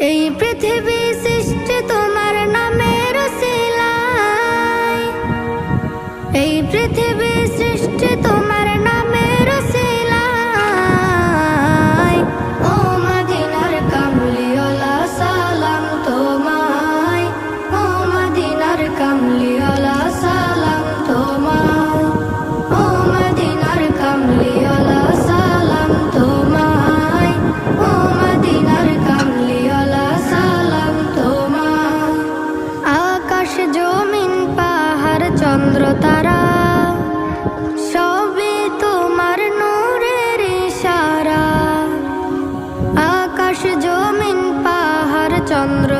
এই পৃথিবী সৃষ্টি তোমার নামের উসিলায়, এই পৃথিবী সৃষ্টি তোমার নামের উসিলায়। ও মদিনার কামলিওয়ালা সালাম তোমায়, ও মদিনার কামলিওয়ালা সালাম তোমায়, ও মদিনার কামলিওয়ালা সালাম তোমায়, ও মদিনার কামলিওয়ালা সালাম তোমায়। আকাশ জমিন পাহাড় চন্দ্র তারা সবই তোমার নূরের ইশারা। আকাশ জমিন পাহাড় চন্দ্র